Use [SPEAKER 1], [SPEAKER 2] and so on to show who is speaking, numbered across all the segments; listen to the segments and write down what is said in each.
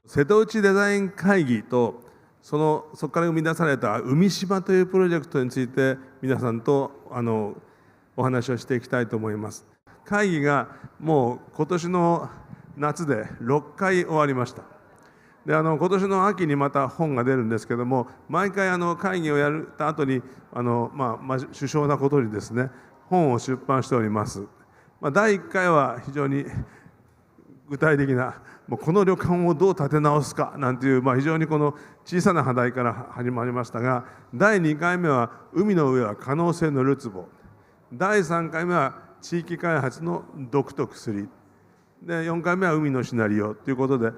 [SPEAKER 1] 瀬戸内デザイン会議とそこから生み出された海島というプロジェクトについて皆さんとお話をしていきたいと思います。会議がもう今年の夏で6回終わりました。で今年の秋にまた本が出るんですけども、毎回会議をやった後に首相なことにですね本を出版しております。第1回は非常に具体的なこの旅館をどう立て直すかなんていう、非常にこの小さな課題から始まりましたが、第2回目は海の上は可能性のるつぼ、第3回目は地域開発の毒と薬で、4回目は海のシナリオということで、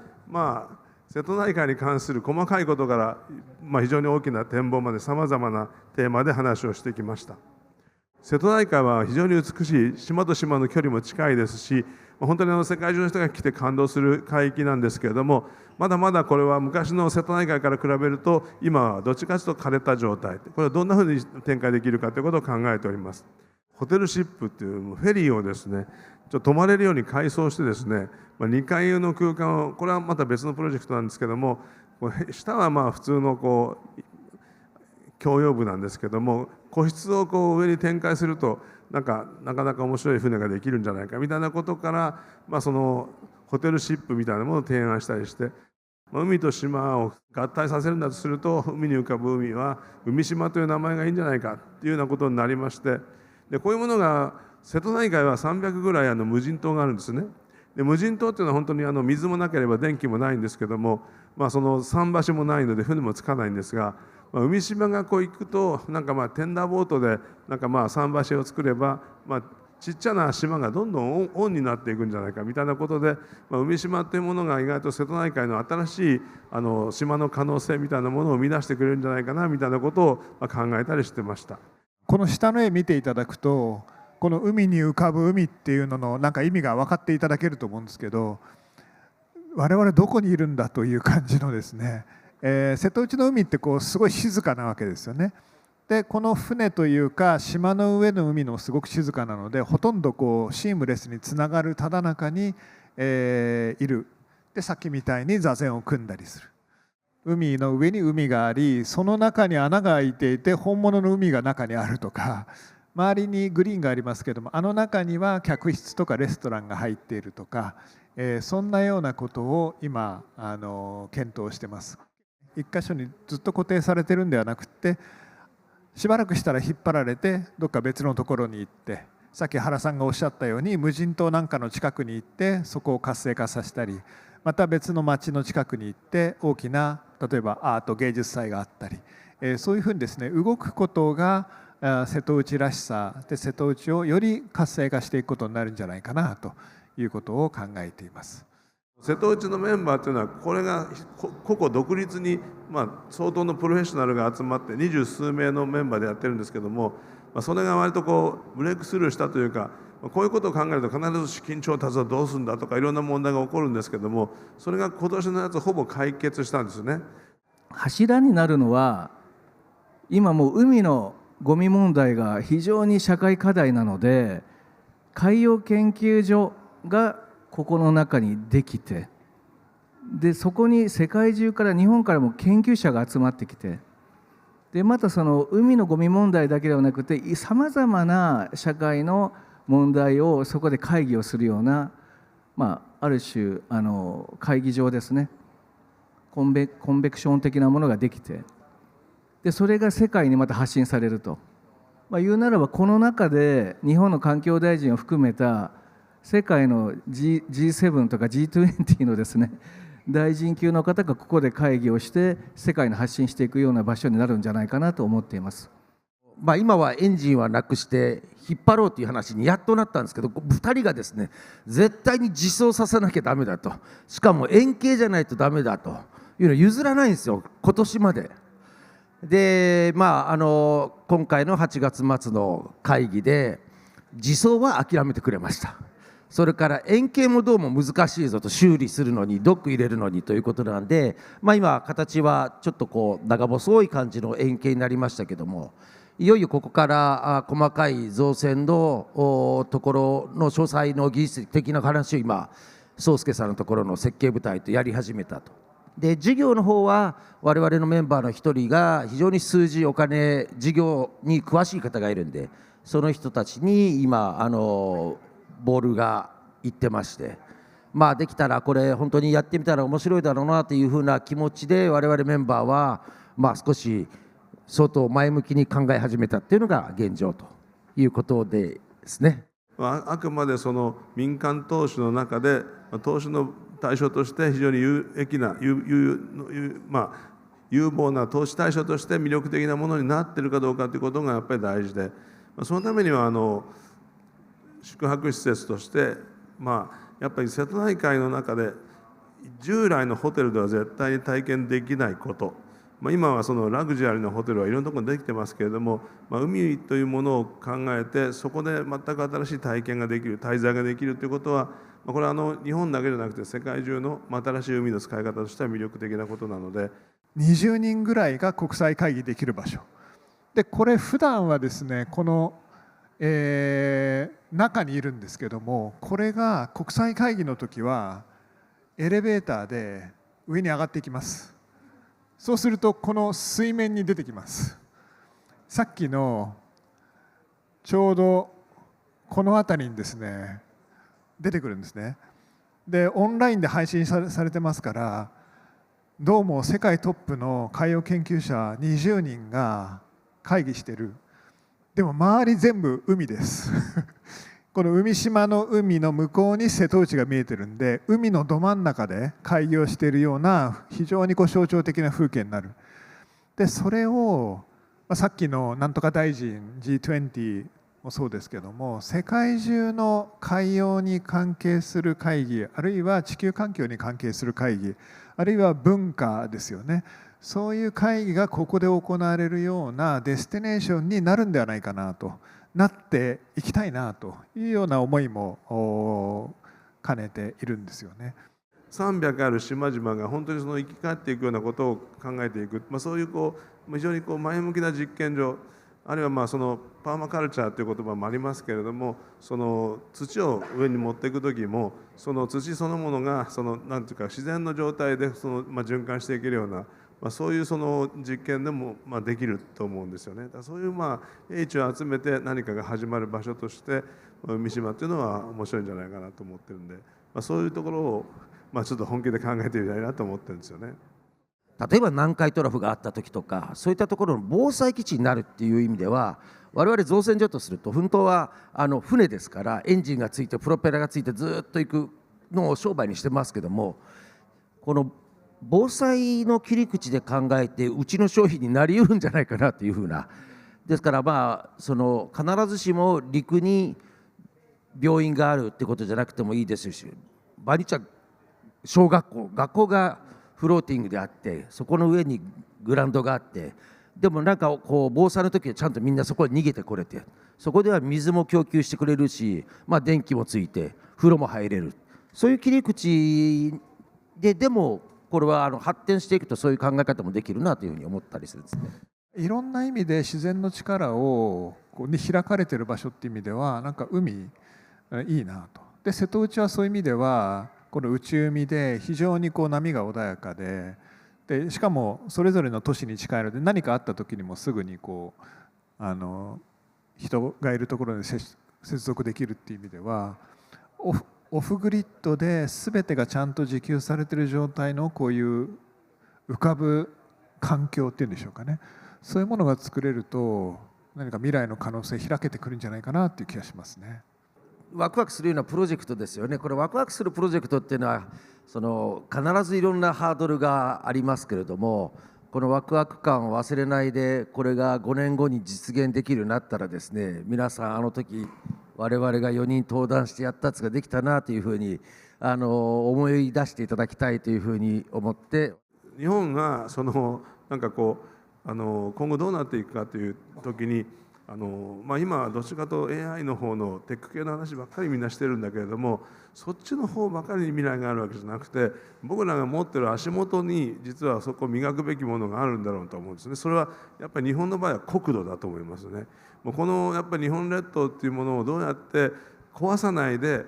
[SPEAKER 1] 瀬戸内海に関する細かいことから、非常に大きな展望までさまざまなテーマで話をしてきました。瀬戸内海は非常に美しい、島と島の距離も近いですし、本当に世界中の人が来て感動する海域なんですけれども、まだまだこれは昔の瀬戸内海から比べると今はどっちかというと枯れた状態、これはどんなふうに展開できるかということを考えております。ホテルシップっていうフェリーをですね泊まれるように改装してですね、2階の空間を、これはまた別のプロジェクトなんですけども、下は普通の共用部なんですけども、個室を上に展開するとなかなか面白い船ができるんじゃないかみたいなことから、そのホテルシップみたいなものを提案したりして、海と島を合体させるんだとすると、海に浮かぶ海は海島という名前がいいんじゃないかっていうようなことになりまして、でこういうものが瀬戸内海は300ぐらい無人島があるんですね。で無人島っていうのは本当に水もなければ電気もないんですけども、その桟橋もないので船もつかないんですが、海島が行くとテンダーボートで桟橋を作れば、ちっちゃな島がどんどんオンになっていくんじゃないかみたいなことで、海島というものが意外と瀬戸内海の新しい島の可能性みたいなものを生み出してくれるんじゃないかなみたいなことを考えたりしてました。
[SPEAKER 2] この下の絵見ていただくと、この海に浮かぶ海っていうのの意味が分かっていただけると思うんですけど、我々どこにいるんだという感じのですね、瀬戸内の海ってすごい静かなわけですよね。でこの船というか島の上の海のすごく静かなので、ほとんどシームレスにつながるただ中に、いる。でさっきみたいに座禅を組んだりする。海の上に海があり、その中に穴が開いていて本物の海が中にあるとか、周りにグリーンがありますけども、中には客室とかレストランが入っているとか、そんなようなことを今検討してます。一箇所にずっと固定されてるんではなくて、しばらくしたら引っ張られてどっか別のところに行って、さっき原さんがおっしゃったように無人島なんかの近くに行ってそこを活性化させたり、また別の町の近くに行って大きな例えばアート芸術祭があったり、そういうふうにですね動くことが瀬戸内らしさで、瀬戸内をより活性化していくことになるんじゃないかなということを考えています。
[SPEAKER 1] 瀬戸内のメンバーというのは、これが個々独立に、相当のプロフェッショナルが集まって20数名のメンバーでやってるんですけども、それが割とブレイクスルーしたというか、こういうことを考えると必ず資金調達はどうするんだとかいろんな問題が起こるんですけども、それが今年のやつほぼ解決したんですね。
[SPEAKER 3] 柱になるのは、今もう海のゴミ問題が非常に社会課題なので、海洋研究所がここの中にできて、でそこに世界中から日本からも研究者が集まってきて、でまたその海のゴミ問題だけではなくてさまざまな社会の問題をそこで会議をするような、ある種会議場ですね、コンベクション的なものができて、でそれが世界にまた発信されると、言うならばこの中で日本の環境大臣を含めた世界の G7 とか G20 のですね大臣級の方がここで会議をして世界に発信していくような場所になるんじゃないかなと思っています。
[SPEAKER 4] 今はエンジンはなくして引っ張ろうという話にやっとなったんですけど、2人がですね絶対に自走させなきゃダメだと、しかも円形じゃないとダメだというのを譲らないんですよ、今年まで。で今回の8月末の会議で自走は諦めてくれました。それから円形もどうも難しいぞと、修理するのにドック入れるのにということなんで、今形はちょっと長細い感じの円形になりましたけども、いよいよここから細かい造船のところの詳細の技術的な話を今宗介さんのところの設計部隊とやり始めたと。で事業の方は我々のメンバーの一人が非常に数字お金事業に詳しい方がいるんで、その人たちに今ボールが行ってまして、できたらこれ本当にやってみたら面白いだろうなというふうな気持ちで我々メンバーは少し相当前向きに考え始めたっていうのが現状ということですね。
[SPEAKER 1] あくまでその民間投資の中で投資の対象として非常に有益な有望な投資対象として魅力的なものになっているかどうかということがやっぱり大事で、そのためには宿泊施設としてやっぱり瀬戸内海の中で従来のホテルでは絶対に体験できないこと、今はそのラグジュアリーなホテルはいろんなところにできてますけれども、海というものを考えてそこで全く新しい体験ができる、滞在ができるということは、これは日本だけじゃなくて世界中の新しい海の使い方としては魅力的なことなので、
[SPEAKER 2] 20人ぐらいが国際会議できる場所で、これ普段はですねこの、中にいるんですけども、これが国際会議の時はエレベーターで上に上がっていきます。そうするとこの水面に出てきます。さっきのちょうどこの辺りにですね出てくるんですね。でオンラインで配信されてますから、どうも世界トップの海洋研究者20人が会議してる。でも周り全部海ですこの海島の海の向こうに瀬戸内が見えてるんで、海のど真ん中で会議をしているような非常に象徴的な風景になる。でそれをさっきのなんとか大臣 G20 もそうですけども、世界中の海洋に関係する会議、あるいは地球環境に関係する会議、あるいは文化ですよね、そういう会議がここで行われるようなデスティネーションになるんではないかなと、なっていきたいなというような思いも兼ねているんですよね。
[SPEAKER 1] 300ある島々が本当にその生き返っていくようなことを考えていく、そういう非常に前向きな実験場、あるいはそのパーマカルチャーという言葉もありますけれども、その土を上に持っていく時もその土そのものがなんていうか自然の状態で循環していけるような、そういうその実験でもできると思うんですよね。だからそういう英知を集めて何かが始まる場所として海島っていうのは面白いんじゃないかなと思ってるんで、そういうところをちょっと本気で考えてみたいなと思ってるんですよね。
[SPEAKER 4] 例えば南海トラフがあった時とか、そういったところの防災基地になるっていう意味では、我々造船所とすると本当は船ですからエンジンがついてプロペラがついてずっと行くのを商売にしてますけども、この防災の切り口で考えてうちの商品になりうるんじゃないかなというふうな、ですから必ずしも陸に病院があるってことじゃなくてもいいですし、場合によっちゃ小学校がフローティングであって、そこの上にグラウンドがあって、でも防災の時はちゃんとみんなそこに逃げてこれて、そこでは水も供給してくれるし、電気もついて風呂も入れる、そういう切り口でもこれは発展していくとそういう考え方もできるなというふうに思ったりするんですね。
[SPEAKER 2] いろんな意味で自然の力をに開かれている場所っていう意味では海いいなと。で瀬戸内はそういう意味ではこの内海で非常に波が穏やかで、しかもそれぞれの都市に近いので、何かあった時にもすぐに人がいるところに接続できるっていう意味では、オフグリッドで全てがちゃんと自給されている状態のこういう浮かぶ環境っていうんでしょうかね、そういうものが作れると何か未来の可能性開けてくるんじゃないかなっていう気がしますね。
[SPEAKER 4] ワクワクするようなプロジェクトですよね。これワクワクするプロジェクトっていうのは必ずいろんなハードルがありますけれども、このワクワク感を忘れないでこれが5年後に実現できるようになったらですね、皆さん時我々が4人登壇してやったやつができたなというふうに思い出していただきたいというふうに思って、
[SPEAKER 1] 日本が今後どうなっていくかという時に今はどっちかと AI の方のテック系の話ばっかりみんなしてるんだけれども、そっちの方ばかりに未来があるわけじゃなくて、僕らが持ってる足元に実はそこを磨くべきものがあるんだろうと思うんですね。それはやっぱり日本の場合は国土だと思いますね。もうこのやっぱり日本列島っていうものをどうやって壊さないで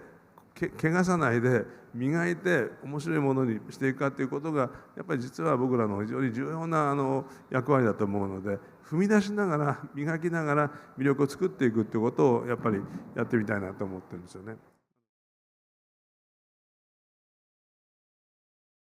[SPEAKER 1] 汚さないで磨いて面白いものにしていくかということがやっぱり実は僕らの非常に重要な役割だと思うので、踏み出しながら磨きながら魅力を作っていくということをやっぱりやってみたいなと思ってるんですよね。